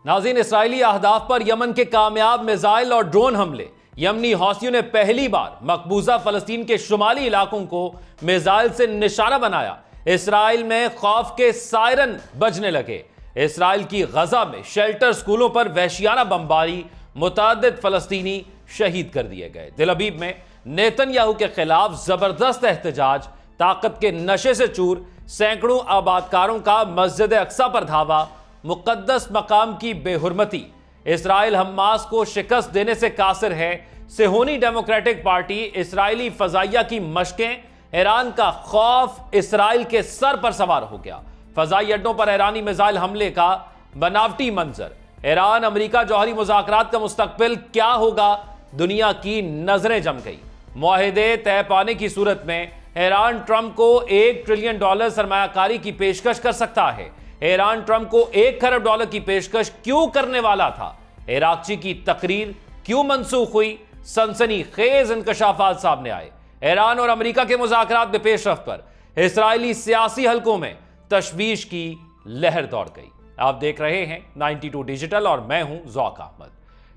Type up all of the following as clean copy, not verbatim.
नाज़रीन, इसराइली अहदाफ पर यमन के कामयाब मिसाइल और ड्रोन हमले। यमनी हौसियों ने पहली बार मकबूजा फलस्तीन के शुमाली इलाकों को मिसाइल से निशाना बनाया। इसराइल में खौफ के सायरन बजने लगे। इसराइल की गजा में शेल्टर स्कूलों पर वहशियाना बमबारी, मुतअद्दिद फलस्तीनी शहीद कर दिए गए। तेल अवीव में नेतन्याहू के खिलाफ जबरदस्त एहतजाज, ताकत के नशे से चूर, सैकड़ों आबादकारों का मस्जिद अक्सा पर धावा, मुकद्दस मकाम की बेहुरमती। इसराइल हमास को शिकस्त देने से कासिर है। सिहोनी डेमोक्रेटिक पार्टी, इसराइली फजाइया की मशकें, ईरान का खौफ इसराइल के सर पर सवार हो गया। फजाई अड्डों पर ईरानी मिसाइल हमले का बनावटी मंजर। ईरान अमेरिका जौहरी मुज़ाकरात का मुस्तकबिल क्या होगा, दुनिया की नजरें जम गई। मुआहदे तय पाने की सूरत में ईरान ट्रंप को $1 ट्रिलियन सरमायाकारी की पेशकश कर सकता है। ईरान ट्रंप को $1 खरब की पेशकश क्यों करने वाला था? इराक़ची की तकरीर क्यों मनसूख हुई? सनसनीखेज इंकशाफात सामने आए। ईरान और अमेरिका के मुज़ाकरात में पेशरफ्त पर इसराइली सियासी हलकों में तशवीश की लहर दौड़ गई। आप देख रहे हैं 92 डिजिटल और मैं हूं ज़ौक अहमद।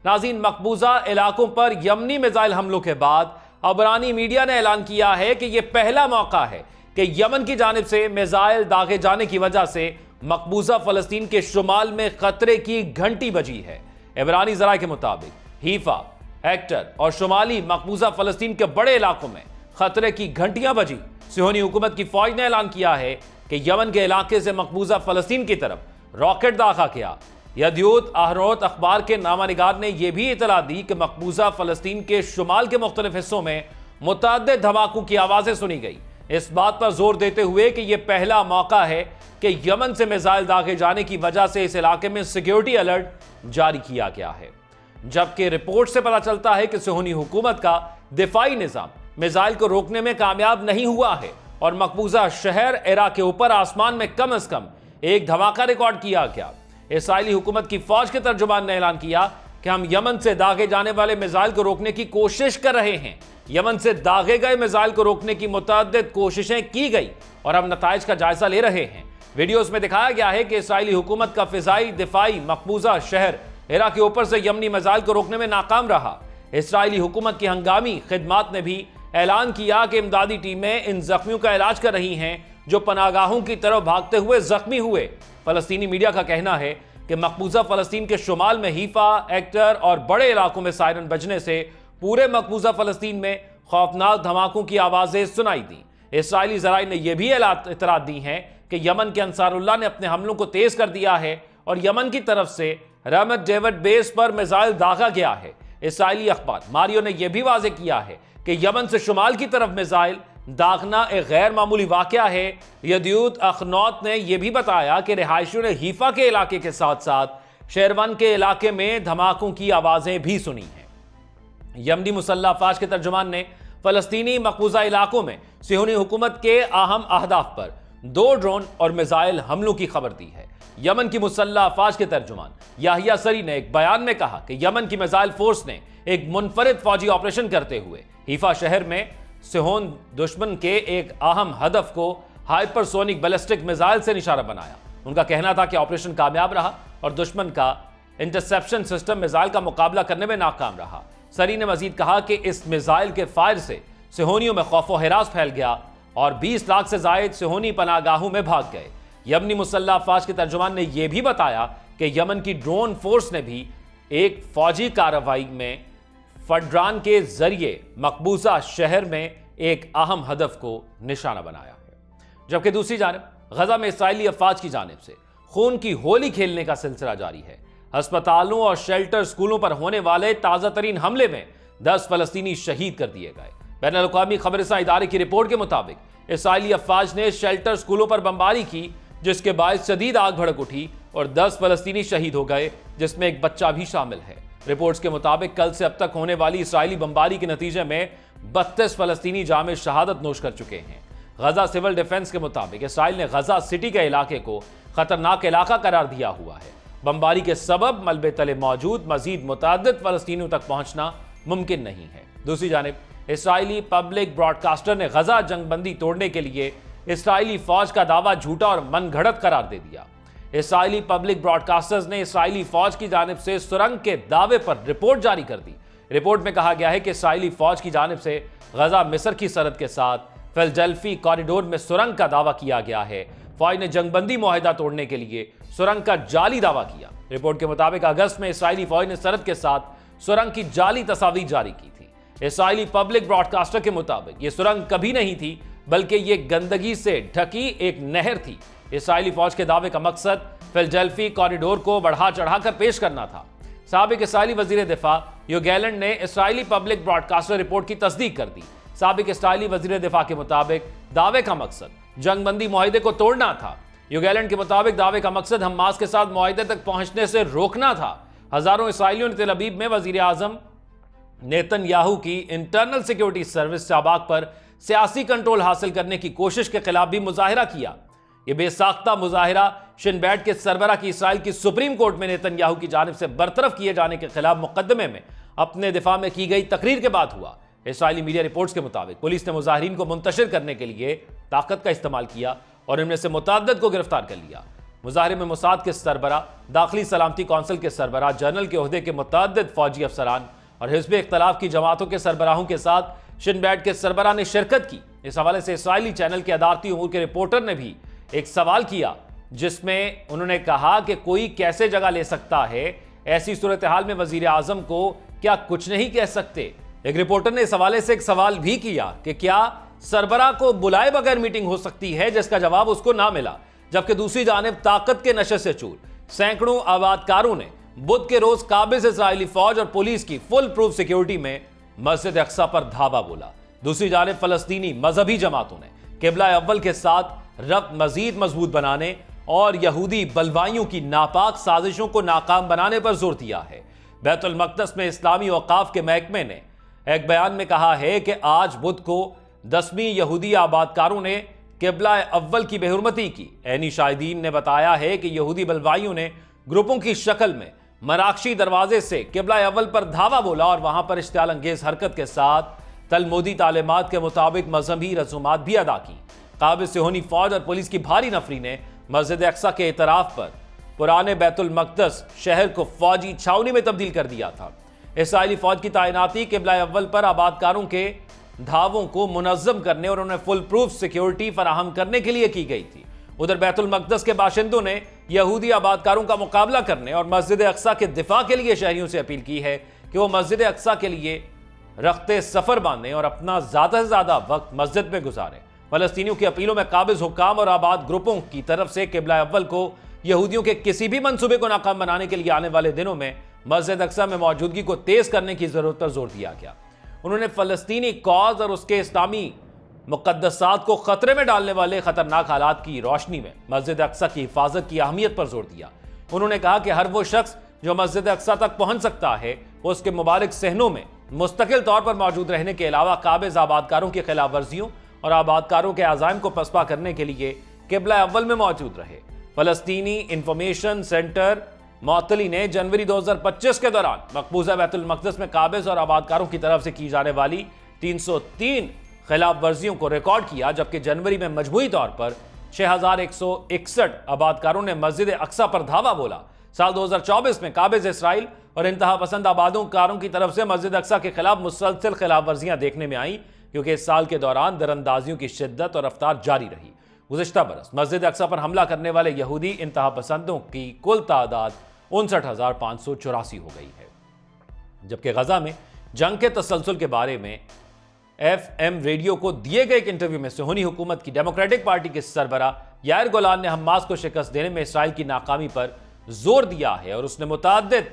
नाज़रीन, मकबूजा इलाकों पर यमनी मिसाइल हमलों के बाद अब ईरानी मीडिया ने ऐलान किया है कि यह पहला मौका है कि यमन की जानिब से मिसाइल दागे जाने की वजह से मकबूजा फलस्तीन के शुमाल में खतरे की घंटी बजी है। इबरानी ज़राए के मुताबिक हीफा, हेक्टर और शुमाली मकबूजा फलस्तीन के बड़े इलाकों में खतरे की घंटियां बजी। सिहोनी हुकूमत की फौज ने ऐलान किया है कि यमन के इलाके से मकबूजा फलस्तीन की तरफ रॉकेट दागा किया। यदयूत अहरोत अखबार के नामानिगार ने यह भी इतला दी कि मकबूजा फलस्तीन के शुमाल के मुख्तलिफ हिस्सों में मुतअद्दिद धमाकों की आवाजें सुनी गई, इस बात पर जोर देते हुए कि यह पहला मौका है कि यमन से मिसाइल दागे जाने की वजह से इस इलाके में सिक्योरिटी अलर्ट जारी किया गया है। जबकि रिपोर्ट से पता चलता है कि सिहोनी हुकूमत का दिफाई निजाम मिसाइल को रोकने में कामयाब नहीं हुआ है और मकबूजा शहर इराक के ऊपर आसमान में कम से कम एक धमाका रिकॉर्ड किया गया। इसराइली हुकूमत की फौज के तर्जुमान ने ऐलान किया कि हम यमन से दागे जाने वाले मिसाइल को रोकने की कोशिश कर रहे हैं। यमन से दागे गए मिसाइल को रोकने की मुतअद्दिद कोशिशें की गई और हम नताइज का जायजा ले रहे हैं। वीडियोस में दिखाया गया है कि इसराइली हुकूमत का फिजाई दिफाई मकबूजा शहर इराक के ऊपर से यमनी मिसाइल को रोकने में नाकाम रहा। इसराइली हुकूमत की हंगामी खिदमात ने भी ऐलान किया कि इमदादी टीमें इन जख्मियों का इलाज कर रही हैं जो पनागाहों की तरफ भागते हुए जख्मी हुए। फलस्तीनी मीडिया का कहना है कि मकबूजा फलस्तीन के शुमाल में हीफा, हेक्टर और बड़े इलाकों में सायरन बजने से पूरे मकबूजा फलस्तीन में खौफनाक धमाकों की आवाजें सुनाई दी। इसराइली ज़राए ने यह भी इतलात दी हैं कि यमन के अंसारुल्लाह ने अपने हमलों को तेज कर दिया है और यमन की तरफ से रमत डेविड बेस पर मिसाइल दागा गया है। इसराइली अखबार मारियो ने यह भी वाज़ेह किया है कि यमन से शुमाल की तरफ मिसाइल दागना एक गैर मामूली वाकया है। यदयूत अखनौत ने यह भी बताया कि रिहायशियों ने हीफा के इलाके के साथ साथ शेरवन के इलाके में धमाकों की आवाजें भी सुनी हैं। यमनी मुसल्लह अफवाज के तर्जुमान ने फलस्तीनी मकबूजा इलाकों में सिहोनी हुकूमत के अहम अहदाफ पर 2 ड्रोन और मिसाइल हमलों की खबर दी है। यमन की मुसल्लह अफवाज के तर्जुमान याहिया सरी ने एक बयान में कहा कि यमन की मिसाइल फोर्स ने एक मुनफरिद फौजी ऑपरेशन करते हुए हीफा शहर में सिहोन दुश्मन के एक अहम हदफ को हाइपरसोनिक बैलिस्टिक मिसाइल से निशाना बनाया। उनका कहना था कि ऑपरेशन कामयाब रहा और दुश्मन का इंटरसेप्शन सिस्टम मिसाइल का मुकाबला करने में नाकाम रहा। सरी ने मजीद कहा कि इस मिसाइल के फायर से सिहोनियों में खौफ व हिरास फैल गया और 20 लाख से जायद सिहोनी पनागाहों में भाग गए। यमनी मुसल्लह अफवाज के तर्जुमान ने यह भी बताया कि यमन की ड्रोन फोर्स ने भी एक फौजी कार्रवाई में फडरान के जरिए मकबूजा शहर में एक अहम हदफ को निशाना बनाया है। जबकि दूसरी जानब गजा में इसराइली अफवाज की जानिब से खून की होली खेलने का सिलसिला जारी है। अस्पतालों और शेल्टर स्कूलों पर होने वाले ताज़ा तरीन हमले में 10 फलस्तीनी शहीद कर दिए गए। बैनुल-अक़वामी खबरसां इदारे की रिपोर्ट के मुताबिक इसराइली अफवाज ने शेल्टर स्कूलों पर बमबारी की, जिसके बाद शदीद आग भड़क उठी और 10 फलस्तीनी शहीद हो गए, जिसमें एक बच्चा भी शामिल है। रिपोर्ट्स के मुताबिक कल से अब तक होने वाली इसराइली बमबारी के नतीजे में 32 फलस्तीनी जामे शहादत नोश कर चुके हैं। गजा सिविल डिफेंस के मुताबिक इसराइल ने गजा सिटी के इलाके को खतरनाक इलाका करार दिया हुआ है। बमबारी के सबब मलबे तले मौजूद मजीद मुतअद्दिद फलस्तीनियों तक पहुंचना मुमकिन नहीं है। दूसरी जानिब इसराइली पब्लिक ब्रॉडकास्टर ने गजा जंगबंदी तोड़ने के लिए इसराइली फौज का दावा झूठा और मनगढ़ंत करार दे दिया। इसराइली पब्लिक ब्रॉडकास्टर्स ने इसराइली फौज की जानिब से सुरंग के दावे पर रिपोर्ट जारी कर दी। रिपोर्ट में कहा गया है कि इसराइली फौज की जानिब से गजा मिस्र की सरहद के साथ फिलडेल्फी कॉरिडोर में सुरंग का दावा किया गया है। फौज ने जंगबंदी मुआहिदा तोड़ने के लिए सुरंग का जाली दावा किया। रिपोर्ट के मुताबिक अगस्त में इसराइली फौज ने सरहद के साथ सुरंग की जाली तस्वीर जारी की थी। इसराइली पब्लिक ब्रॉडकास्टर के मुताबिक यह सुरंग कभी नहीं थी, बल्कि यह गंदगी से ढकी एक नहर थी। इसराइली फौज के दावे का मकसद फिलडेल्फी कॉरिडोर को बढ़ा चढ़ाकर पेश करना था। साबिक इसराइली वजीर दिफा योव गैलेंट ने इसराइली पब्लिक ब्रॉडकास्टर रिपोर्ट की तस्दीक कर दी। साबिक इसराइली वजीर दिफा के मुताबिक दावे का मकसद जंगबंदी मुआहिदे को तोड़ना था। योव गैलेंट के मुताबिक दावे का मकसद हमास के साथ मुआहिदे तक पहुंचने से रोकना था। हजारों इसराइलियों ने तेल अवीव में वजीर आजम नेतन्याहू की इंटरनल सिक्योरिटी सर्विस शाबाक पर सियासी कंट्रोल हासिल करने की कोशिश के खिलाफ भी मुजाहिरा किया। यह बेसाख्ता मुजाहिरा शिन बैट के सरबरा की इसराइल की सुप्रीम कोर्ट में नेतन्याहू की जानिब से बरतरफ किए जाने के खिलाफ मुकदमे में अपने दिफा में की गई तकरीर के बाद हुआ। इसराइली मीडिया रिपोर्ट्स के मुताबिक पुलिस ने मुजाहिरीन को मुंतशिर करने के लिए ताकत का इस्तेमाल किया और इनमें से मुतअद्दिद को गिरफ्तार कर लिया। मुजाहिरे में मोसाद के सरबरा, दाखिली सलामती कौंसिल के सरबरा, जनरल के ओहदे के मुतअद्दिद फौजी अफसरान और हिज़्ब इख्तिलाफ की जमातों के सरबराहों के साथ शिन बैट के सरबरा ने शिरकत की। इस हवाले से इसराइली चैनल के अदालती उमूर के रिपोर्टर ने भी एक सवाल किया, जिसमें उन्होंने कहा कि कोई कैसे जगह ले सकता है, ऐसी सूरत हाल में वजीर आजम को क्या कुछ नहीं कह सकते। एक रिपोर्टर ने इस हवाले से एक सवाल भी किया कि क्या सरबरा को बुलाए बगैर मीटिंग हो सकती है, जिसका जवाब उसको ना मिला। जबकि दूसरी जानिब ताकत के नशे से चूर सैकड़ों आबादकारों ने बुध के रोज काबिज इसराइली फौज और पुलिस की फुल प्रूफ सिक्योरिटी में मस्जिद अक्सा पर धावा बोला। दूसरी जानिब फलस्तीनी मजहबी जमातों ने किबला अव्वल के साथ रब्त मजीद मजबूत बनाने और यहूदी बलवाइयों की नापाक साजिशों को नाकाम बनाने पर जोर दिया है। बैतुल मक़दस में इस्लामी औकाफ के महकमे ने एक बयान में कहा है कि आज बुध को 10वीं यहूदी आबादकारों ने किबला अव्वल की बेहुरमती की। ऐनी शाहिदीन ने बताया है कि यहूदी बलवाइयों ने ग्रुपों की शक्ल में मराकशी दरवाजे से किबला अव्वल पर धावा बोला और वहां पर इश्तियाल अंगेज हरकत के साथ तलमुदी तालीमात के मुताबिक मजहबी रसूमात भी अदा की। काबिज सिहोनी फौज और पुलिस की भारी नफरी ने मस्जिद अक्सा के एतराफ पर पुराने बैतुल मक़दस शहर को फौजी छावनी में तब्दील कर दिया था। इसराइली फौज की तैनाती किबला अव्वल पर आबादकारों के धावों को मुनज़्ज़म करने और उन्हें फुल प्रूफ सिक्योरिटी फराहम करने के लिए की गई थी। उधर बैतुल मक़दस के बाशिंदों ने यहूदी आबादकारों का मुकाबला करने और मस्जिद अक्सा के दिफा के लिए शहरियों से अपील की है कि वो मस्जिद अक्सा के लिए रखते सफर बांधें और अपना ज्यादा से ज्यादा वक्त मस्जिद में गुजारें। फलस्तीनियों की अपीलों में काबिज हुक्काम और आबाद ग्रुपों की तरफ से किबला अव्वल को यहूदियों के किसी भी मंसूबे को नाकाम बनाने के लिए आने वाले दिनों में मस्जिद अक्सा में मौजूदगी को तेज करने की जरूरत पर जोर दिया गया। उन्होंने फलस्तीनी कौज और उसके इस्लामी मुक़द्दसात को खतरे में डालने वाले खतरनाक हालात की रोशनी में मस्जिद अक्सा की हिफाजत की अहमियत पर जोर दिया। उन्होंने कहा कि हर वो शख्स जो मस्जिद अक्सा तक पहुंच सकता है वो उसके मुबारक सहनों में मुस्तकिल तौर पर मौजूद रहने के अलावा काबिज आबादकारों की खिलाफ वर्जियों और आबादकारों के अज़ाइम को पसपा करने के लिए किबला अव्वल में मौजूद रहे। फलस्तीनी इंफॉर्मेशन सेंटर मौतली ने जनवरी 2025 के दौरान मकबूजा बैतुल मक़दस में काबिज और आबादकारों की तरफ से की जाने वाली 303 खिलाफ वर्जियों को रिकॉर्ड किया, जबकि जनवरी में मजमूई तौर पर 6161 आबादकारों ने मस्जिद अक्सा पर धावा बोला। साल 2024 में काबिज इसराइल और इंतहा पसंद आबादकारों की तरफ से मस्जिद अक्सा के खिलाफ मुसलसल खिलाफ वर्जियां देखने में आई, क्योंकि इस साल के दौरान दरअंदाजियों की शिद्दत और रफ्तार जारी रही। गुज़िश्ता बरस मस्जिद अक्सा पर हमला करने वाले यहूदी इंतहा पसंदों की कुल तादाद 59,584 हो गई है। जबकि गजा में जंग के तसलसल के बारे में FM रेडियो को दिए गए एक इंटरव्यू में सिहोनी हुकूमत की डेमोक्रेटिक पार्टी के सरबरा यायर गोलान ने हमास को शिकस्त देने में इसराइल की नाकामी पर जोर दिया है और उसने मुतअद्दिद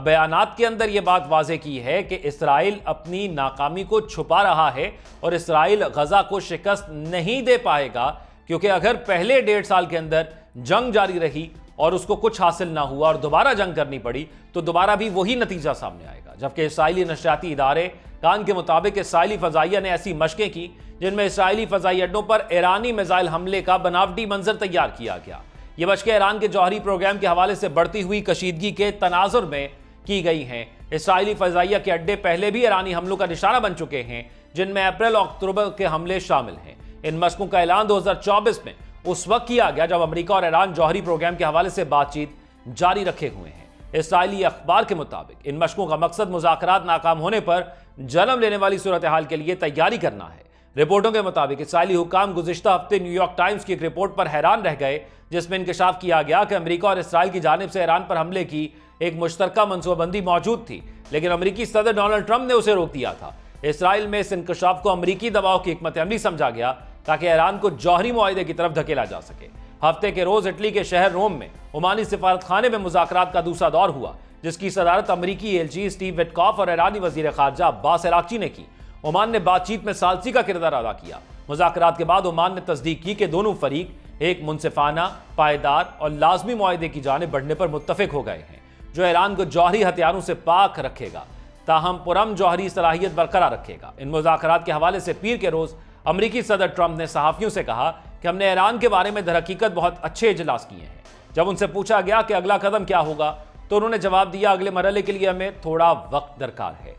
बयानात के अंदर यह बात वाज़ेह की है कि इसराइल अपनी नाकामी को छुपा रहा है और इसराइल गजा को शिकस्त नहीं दे पाएगा, क्योंकि अगर पहले 1.5 साल के अंदर जंग जारी रही और उसको कुछ हासिल ना हुआ और दोबारा जंग करनी पड़ी तो दोबारा भी वही नतीजा सामने आएगा। जबकि इसराइली नशरियाती इदारे कान के मुताबिक इसराइली फजाइया ने ऐसी मशकें की जिनमें इसराइली फजाई अड्डों पर ईरानी मिसाइल हमले का बनावटी मंजर तैयार किया गया। ये मशकें ईरान के जौहरी प्रोग्राम के हवाले से बढ़ती हुई कशीदगी के तनाजुर में की गई हैं। इसराइली फजाइया के अड्डे पहले भी ईरानी हमलों का निशाना बन चुके हैं, जिनमें अप्रैल और अक्टूबर के हमले शामिल हैं। इन मशकों का ऐलान 2024 में उस वक्त किया गया जब अमेरिका और ईरान जौहरी प्रोग्राम के हवाले से बातचीत जारी रखे हुए हैं। इस्राइली अखबार के मुताबिक इन मशकों का मकसद मुज़ाकरात नाकाम होने पर जन्म लेने वाली सूरत हाल के लिए तैयारी करना है। रिपोर्टों के मुताबिक इस्राइली हुकाम गुज़िश्ता हफ्ते न्यूयॉर्क टाइम्स की एक रिपोर्ट पर हैरान रह गए, जिसमें इंकशाफ किया गया कि अमेरिका और इस्राइल की जानिब से ईरान पर हमले की एक मुश्तरका मनसूबाबंदी मौजूद थी, लेकिन अमेरिकी सदर डोनाल्ड ट्रंप ने उसे रोक दिया था। इस्राइल में इस इंकशाफ को अमेरिकी दबाव की हिकमत अमली समझा गया ताकि ईरान को जौहरी मुआहदे की तरफ धकेला जा सके। हफ्ते के रोज इटली के शहर रोम में ओमानी सिफारत खाने में मुज़ाकरात का दूसरा दौर हुआ, जिसकी सदारत अमेरिकी एलची स्टीव विटकॉफ और ईरानी वजीर खारजा अब्बास अराक्ची ने की। ओमान ने बातचीत में सालसी का किरदार अदा किया। मुज़ाकरात के बाद ओमान ने तस्दीक की कि दोनों फरीक एक मुनसिफाना, पायदार और लाजमी मुआहदे की जानिब बढ़ने पर मुत्तफिक हो गए हैं, जो ईरान को जौहरी हथियारों से पाक रखेगा, ताहम पुरम जौहरी सलाहियत बरकरार रखेगा। इन मुज़ाकरात के हवाले से पीर के रोज अमेरिकी सदर ट्रंप ने सहाफ़ियों से कहा कि हमने ईरान के बारे में दरहकीकत बहुत अच्छे इजलास किए हैं। जब उनसे पूछा गया कि अगला कदम क्या होगा, तो उन्होंने जवाब दिया, अगले मरहले के लिए हमें थोड़ा वक्त दरकार है।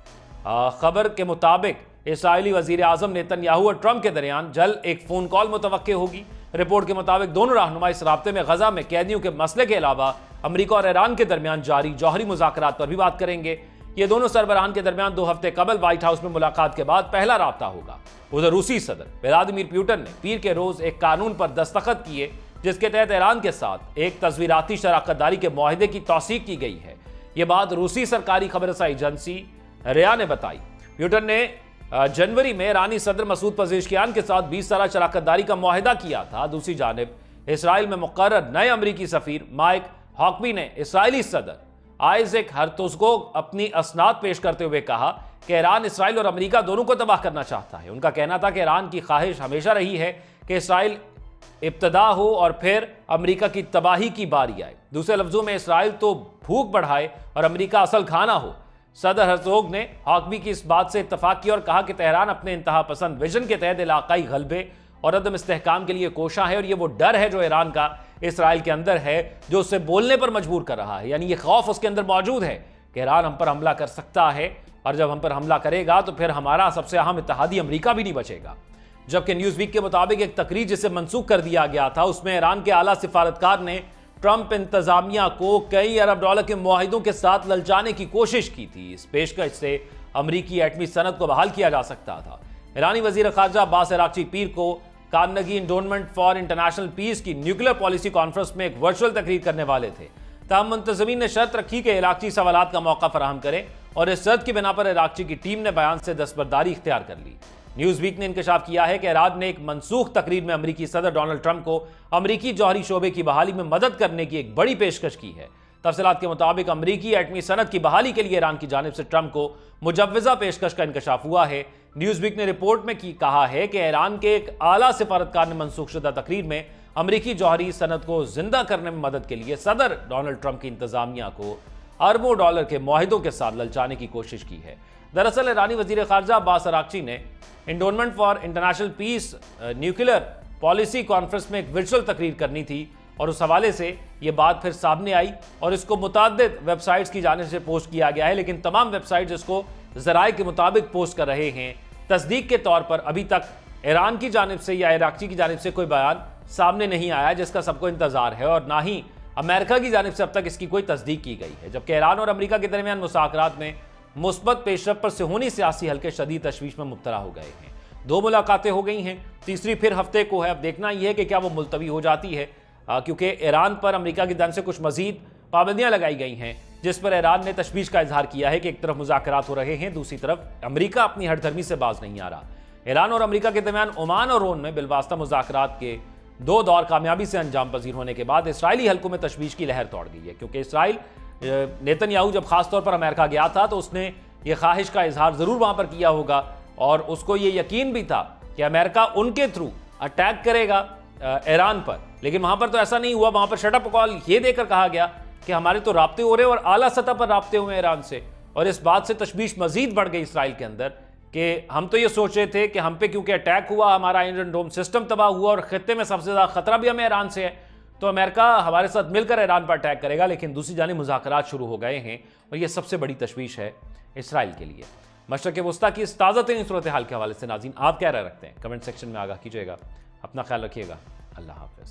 खबर के मुताबिक इस्राइली वजीर आजम नेतन्याहू और ट्रंप के दरमियान जल्द एक फोन कॉल मुतवक्के होगी। रिपोर्ट के मुताबिक दोनों रहनुमा इस राब्ते में गजा में कैदियों के मसले के अलावा अमेरिका और ईरान के दरमियान जारी जौहरी मुज़ाकरात पर भी बात करेंगे। ये दोनों सरबराहान के दरमियान 2 हफ्ते कबल व्हाइट हाउस में मुलाकात के बाद पहला राब्ता होगा। उधर रूसी सदर व्लादिमीर पुतिन ने पीर के रोज एक कानून पर दस्तखत किए, जिसके तहत ईरान के साथ एक तस्वीराती शराकतदारी के मुआहदे की तौसीक की गई है। ये बात रूसी सरकारी खबरसाई एजेंसी रिया ने बताई। पुतिन ने जनवरी में ईरानी सदर मसूद पजेश्कियान के साथ 20 साल शराकतदारी का मुआहदा किया था। दूसरी जानिब इसराइल में मुकर्रर नए अमरीकी सफीर माइक हॉकबी ने इसराइली सदर आइजैक हरतोग को अपनी असनाद पेश करते हुए कहा कि ईरान इसराइल और अमेरिका दोनों को तबाह करना चाहता है। उनका कहना था कि ईरान की ख्वाहिश हमेशा रही है कि इसराइल इब्तदा हो और फिर अमेरिका की तबाही की बारी आए। दूसरे लफ्जों में इसराइल तो भूख बढ़ाए और अमेरिका असल खाना हो। सदर हरतोग ने हॉकबी की इस बात से इत्तफाक किया और कहा कि तेहरान अपने इंतहा पसंद विजन के तहत इलाकाई गलबे और अदम इस्तेहकाम के लिए कोशा है, और ये वो डर है जो ईरान का इसराइल के अंदर है, जो उससे बोलने पर मजबूर कर रहा है। यानी ये खौफ उसके अंदर मौजूद है कि ईरान हम पर हमला कर सकता है, और जब हम पर हमला करेगा तो फिर हमारा सबसे अहम इत्तेहादी अमेरिका भी नहीं बचेगा। जबकि न्यूज़ वीक के मुताबिक एक तकरीर जिसे मनसूख कर दिया गया था, उसमें ईरान के आला सिफारतकार ने ट्रंप इंतजामिया को कई अरब डॉलर के मुआहिदों के साथ ललचाने की कोशिश की थी। इस पेशकश से अमरीकी एटमी सनद को बहाल किया जा सकता था। ईरानी वजीर खारजा अब्बास अराक्ची पीर को Carnegie endowment for international peace की न्यूक्लियर पॉलिसी कॉन्फ्रेंस में एक वर्चुअल तकरीर करने वाले थे। तमाम मुंतज़मीन ने शर्त रखी कि इराक़ची सवालात का मौका फराहम करें, और इस शर्त की बिना पर इराक़ची की टीम ने बयान से दस्तबरदारी इख्तियार कर ली। न्यूज़ वीक ने इंकशाफ किया है कि ईरान ने एक मनसूख तकरीर में अमरीकी सदर डोनाल्ड ट्रंप को अमरीकी जौहरी शोबे की बहाली में मदद करने की एक बड़ी पेशकश की है। तफसीलात के मुताबिक अमरीकी एटमी सनद की बहाली के लिए ईरान की जानिब से ट्रंप को मुजव्वज़ा पेशकश का इंकशाफ हुआ है। न्यूज़ वीक ने रिपोर्ट में कहा है कि ईरान के एक आला सिफारतकार ने मनसूख शुदा तकरीर में अमरीकी जौहरी सनद को जिंदा करने में मदद के लिए सदर डोनाल्ड ट्रंप की इंतजामिया को अरबों डॉलर के मुआहिदों के साथ ललचाने की कोशिश की है। दरअसल ईरानी वजीर खारजा अब्बास अराक्ची ने endowment for international peace nuclear policy conference में एक वर्चुअल तकरीर करनी थी, और उस हवाले से ये बात फिर सामने आई और इसको मुताद्दिद वेबसाइट्स की जानिब से पोस्ट किया गया है, लेकिन तमाम वेबसाइट्स इसको ज़राए के मुताबिक पोस्ट कर रहे हैं। तस्दीक के तौर पर अभी तक ईरान की जानिब से या इराक़ची की जानिब से कोई बयान सामने नहीं आया जिसका सबको इंतजार है, और ना ही अमेरिका की जानिब से अब तक इसकी कोई तस्दीक की गई है। जबकि ईरान और अमेरिका के दरमियान मुज़ाकरात में मुस्बत पेशरफ पर सेहूनी सियासी हल्के शदीद तशवीश में मुब्तला हो गए हैं। 2 मुलाकातें हो गई हैं, तीसरी फिर हफ्ते को है। अब देखना यह है कि क्या वो मुलतवी हो जाती है, क्योंकि ईरान पर अमेरिका की जानिब से कुछ मजीद पाबंदियां लगाई गई हैं, जिस पर ईरान ने तशवीश का इजहार किया है कि एक तरफ मुज़ाकरात हो रहे हैं, दूसरी तरफ अमेरिका अपनी हठधर्मी से बाज नहीं आ रहा। ईरान और अमेरिका के दरमियान ओमान और रोम में बिलवास्ता मुज़ाकरात के 2 दौर कामयाबी से अंजाम पजीर होने के बाद इसराइली हल्कों में तशवीश की लहर तोड़ गई है, क्योंकि इसराइल नेतन्याहू जब खासतौर पर अमेरिका गया था तो उसने ये ख्वाहिश का इजहार ज़रूर वहाँ पर किया होगा, और उसको ये यकीन भी था कि अमेरिका उनके थ्रू अटैक करेगा ईरान पर, लेकिन वहाँ पर तो ऐसा नहीं हुआ। वहाँ पर शट अप कॉल ये देकर कहा गया कि हमारे तो राब्ते हो रहे और आला सतह पर राब्ते हुए ईरान से, और इस बात से तशवीश मजीद बढ़ गई इसराइल के अंदर कि हम तो ये सोच रहे थे कि हम पे क्योंकि अटैक हुआ, हमारा आयरन डोम सिस्टम तबाह हुआ, और खत्ते में सबसे ज़्यादा खतरा भी हमें ईरान से है, तो अमेरिका हमारे साथ मिलकर ईरान पर अटैक करेगा। लेकिन दूसरी जानिब मुज़ाकरात शुरू हो गए हैं, और ये सबसे बड़ी तशवीश है इसराइल के लिए। मशरक़ वस्ता की इस ताज़ा तरीन सूरत हाल के हवाले से नाज़रीन आप क्या राय रखते हैं? कमेंट सेक्शन में आगाह कीजिएगा। अपना ख्याल रखिएगा। अल्लाह हाफिज।